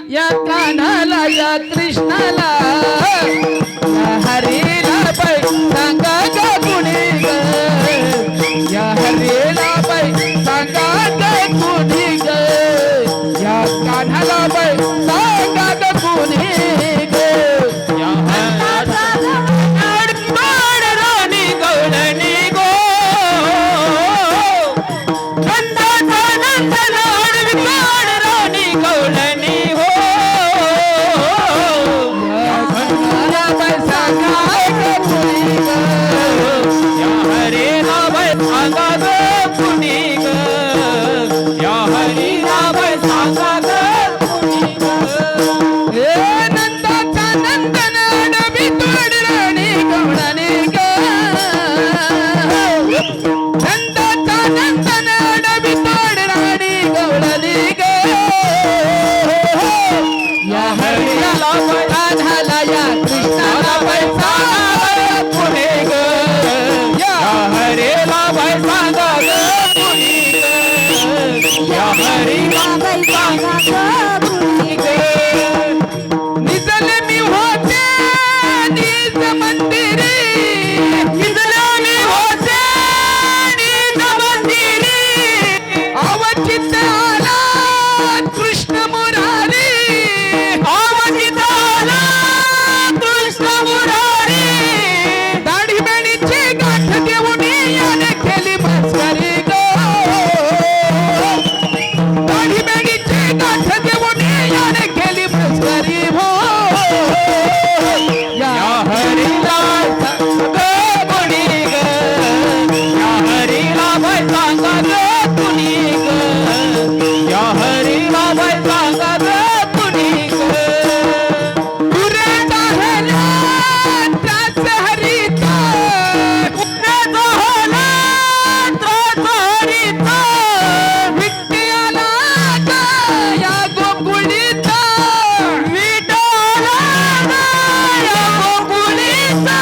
या कान्हाला या कृष्णाला या हरीला बाई सांगा ग कुणी ग या हरीला बाई सांगा ग कुणी ग या कान्हाला बाई सांगा ग कुणी ग या राणी गवळणी गो राणी गवळणी हो या कान्हाला बाई सांगा ग कुणी ग या हरीला बाई सांगा ग कुणी ग या हरीला बाई सांगा ग कुणी ग ए नंदाचा नंदन डबी तोड राणी गवळणी ग नंदाचा नंदन डबी तोड राणी गवळणी ग या हरीला बाई कान्हाला या कृष्णाला बाई सांगा पुढे ग या हरीला बाई सांगा ग पुढे ग या हरीला बाई सांगा ग पुढे ग निजले मी होते निज मंदिरी निजले मी होते निज मंदिरी अवचित आला कृष्ण मुरारी अवचित आला कृष्ण मुरारी दाढी बेणीची गाठ देऊन याने केली मस्करी ग दाढी बेणीची गाठ देऊन याने केली मस्करी हो या हरीला ग कुणी ग या हरीला बाई सांगा ग कुणी ग या हरीला बाई सांगा ग कुणी ग पुरे जाहला त्रास हरीचा पुरे जाहला त्रास हरीचा विठ्ठला ग या गोकुळीचा विठ्ठला ग या गोकुळीचा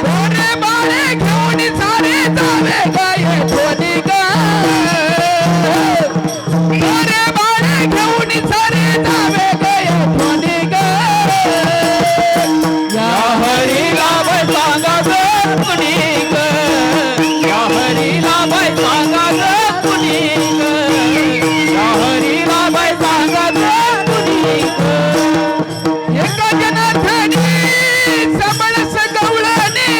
पोरे बाळे घेऊन सारे जावे ग येथून ग पोरे बाळे घेऊन सारे जावे ग येथून ग या हरीला बाई सांगा ग कुणी ग या हरीला बाई सांगा ग कुणी ग या हरीला बाई सांगा ग कुणी ग एका जनार्दनी सबळ सगवळणी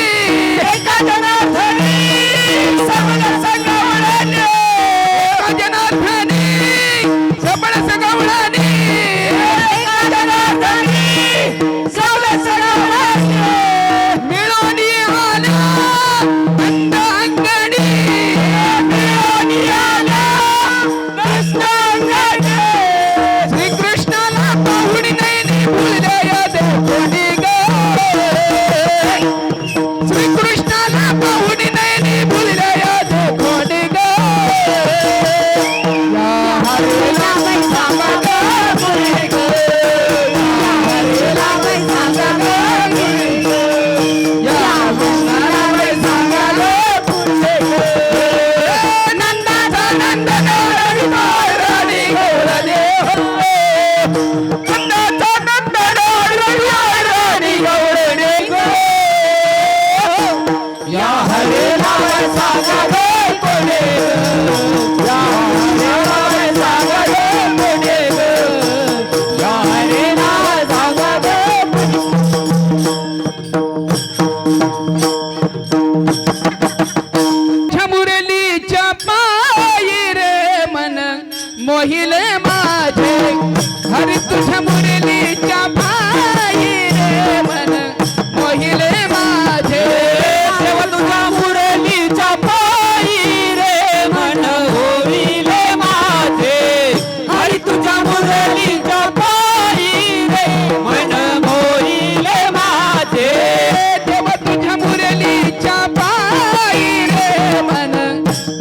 एका जनार्दनी सबळ सगवळणी एका जनार्दनी सबळ सगवळणी एका जनार्दनी सबळ सगवळणी मिळून आल्या नंद अंगणी मिळून आल्या कृष्ण अंगणी श्रीकृष्णाला पाहून नैनी फुलले या देवकोणी ग श्रीकृष्णाला पाहून नैनी फुलले या देवकोणी ग या हरीला बाई सांगा ग कुणी ग या हरीला बाई सांगा ग कुणी ग या कृष्णाला बाई सांगा ग कुणी ग नंदाचा नंदन रवी राणी गवळणी हो नंदाचा नंदन रवी राणी गवळणी गो या हरीला बाई सांगा ग कुणी ग या हरीला बाई सांगा ग कुणी ग या हरीला बाई सांगा ग मुरलीच्या पायी रे मन मोहिले माझे हरी तुझ्या मुरलीच्या पायी रे मन मोहिले माझे देवा तुझ्या मुरलीच्या पायी रे मन होईले माझे हरी तुझ्या मुरलीच्या पायी रे मन होईले माझे देवा तुझ्या मुरलीच्या पायी रे मन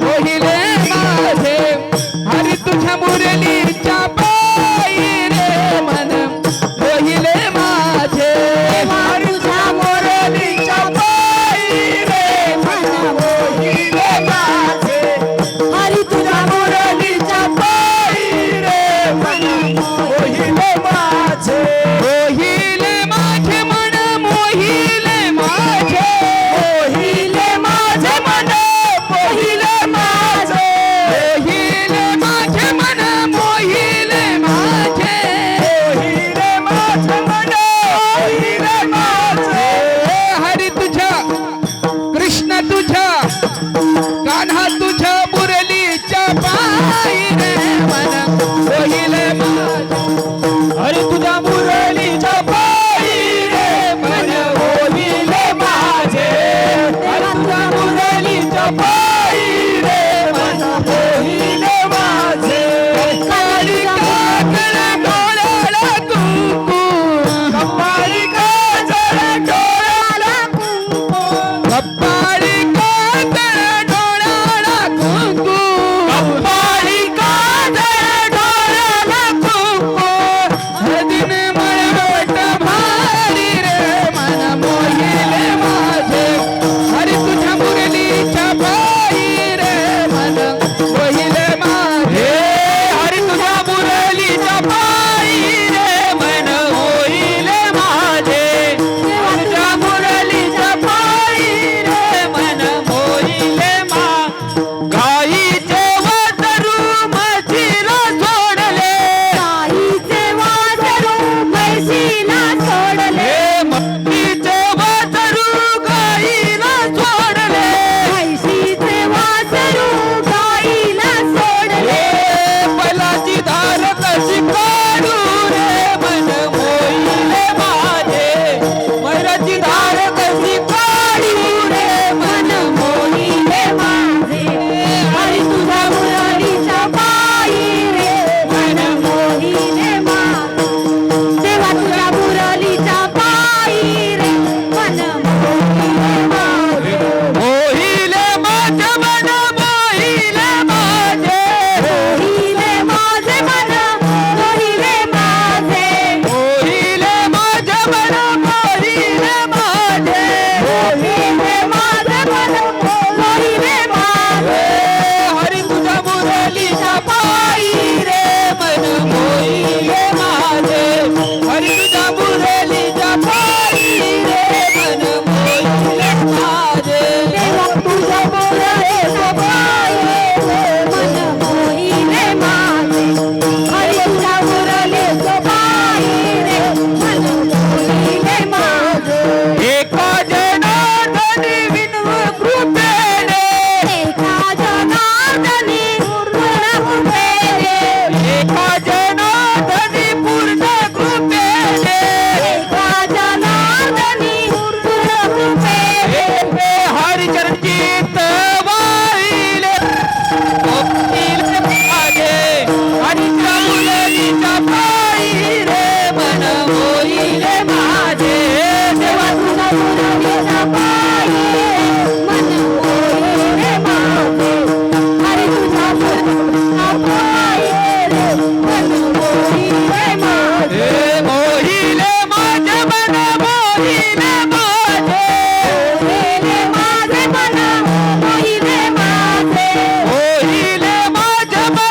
होईले माझे हरी तुझ्या मुरली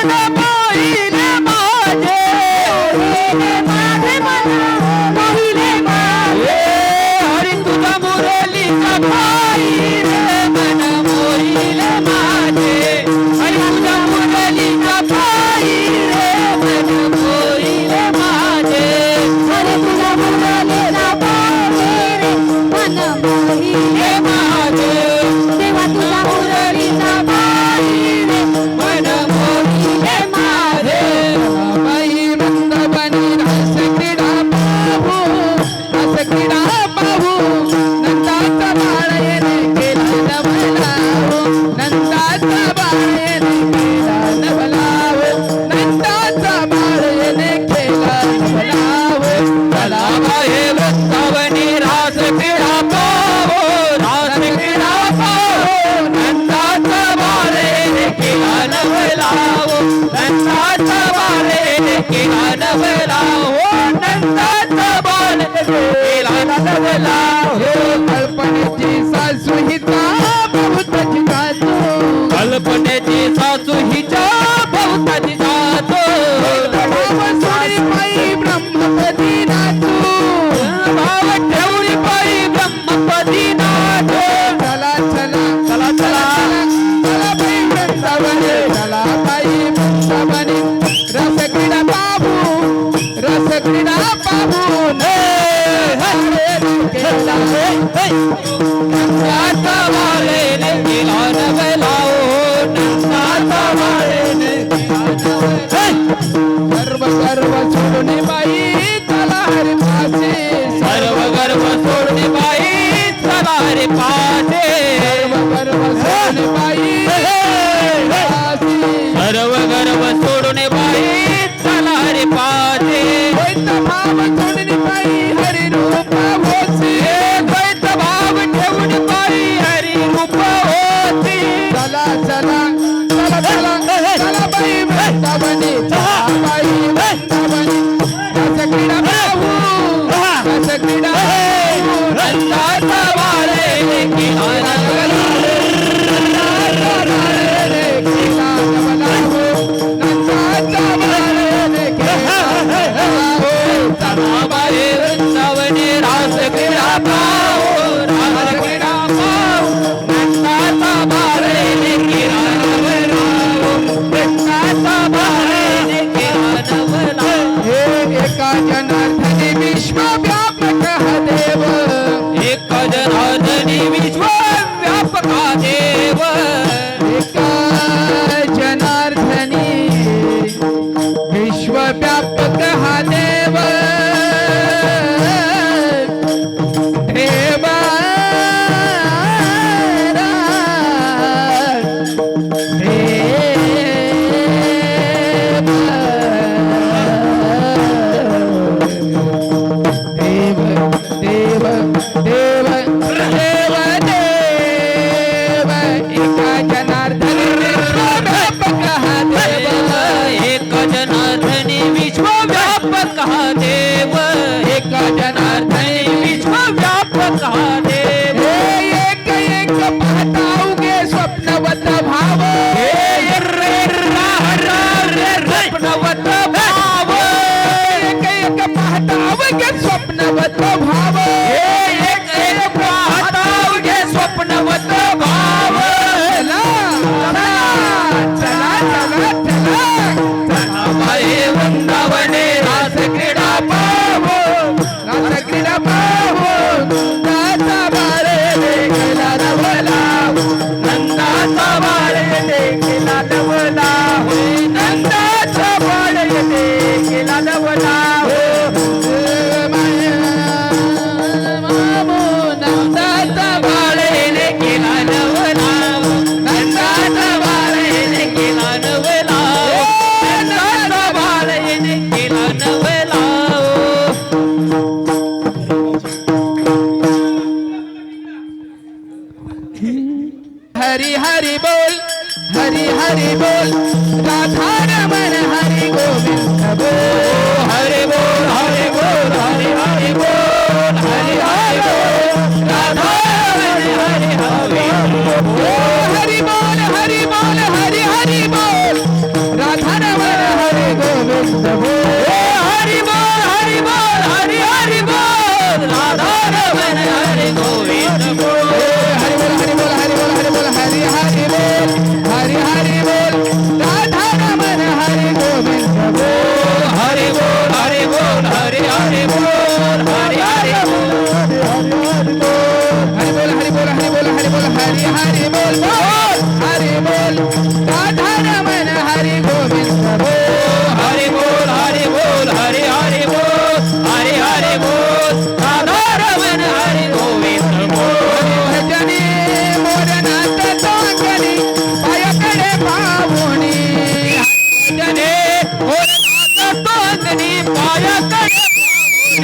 मन मोहिले माझे मोहिले माझे हरी तुझा मुरलीचा पायी रे मन मोहिले माझे हरी तुझा मुरलीचा पायी रे मन मोहिले माझे अरे तुला मुरलीचा पायी रे मन मोहिले माझे देवा तुला मुरलीचा पायी रे मन मोहिले माझे बाई वृंदावनी रस क्रीडा पाहू नंदाचा बाळ येणे केला नवलावो नंदाचा बाळ येणे केला नवलावो नंदाचा बाळ येणे केला नवलावो चला बाई वृंदावनी रास क्रीडा पाहू नंदाचा बाळ येणे केला नवलावो नंदाचा बाळ येणे केला नवलावो नंदाचा बाळ केला नवलावो कल्पनेची सासू हिचा बहुताची सासू कल्पनेची सासू हिच्या बहुताची सासू सोडी पायी ब्रह्मपदी नाचू भाव ठेवली पायी ब्रह्मपदी नाचू चला चला चला चला चला बाई वृंदावनी चला बाई वृंदावनी रस क्रीडा पाहू नंदाचा बाळेने केला नवलावो नंदाचा बाळेने सर्व गर्व सोडून बाई चला हरी पासे सर्व गर्व सोडून बाई चला हरी पासे सर्व गर्व सोडून बाई सर्व गर्व सोडून बाई चला हरी पासे भाव सोडून बाई हरी रूप होती भाव ठेवून बाई हरी रूप होती चला चला चला चला चला बाई वृंदावनी चला बाई वृंदावनी रस क्रीडा पाहू नंदाचा बाळ येणे केला नवलावो नंदाचा बाळ येणे केला नवलावो नंदाचा बाळ येणे केला नवलावो चला बाई वृंदावनी रास क्रीडा पाहू नंदाचा बाळ येणे केला नवलावो नंदाचा बाळ येणे केला नवलावो एका जनार्दनी विश्वव्यापक हा देव एका जनार्दनी विश्वव्यापक हा देव एका जनार्दनी विश्वव्यापक हा देव देवा देव देव देव देव देव एका जनार्दनी विश्वव्यापक हा देव एका जनार्दनी विश्वव्यापक हा देव एका जनार्दनी विश्वव्यापक हा देव एक एक पाहता उगे स्वप्नवत भाव स्वप्नवत भाव एक एक पाहता उगे स्वप्नवत भाव एक एक पाहता उगे स्वप्नवत भाव चला चला चला चला चला बाई वृंदावनी रास क्रीडा पाहू नंदाचा बाळ येणे केला नवलावो नंदाचा बाळ येणे केला नवलावो नंदाचा बाळ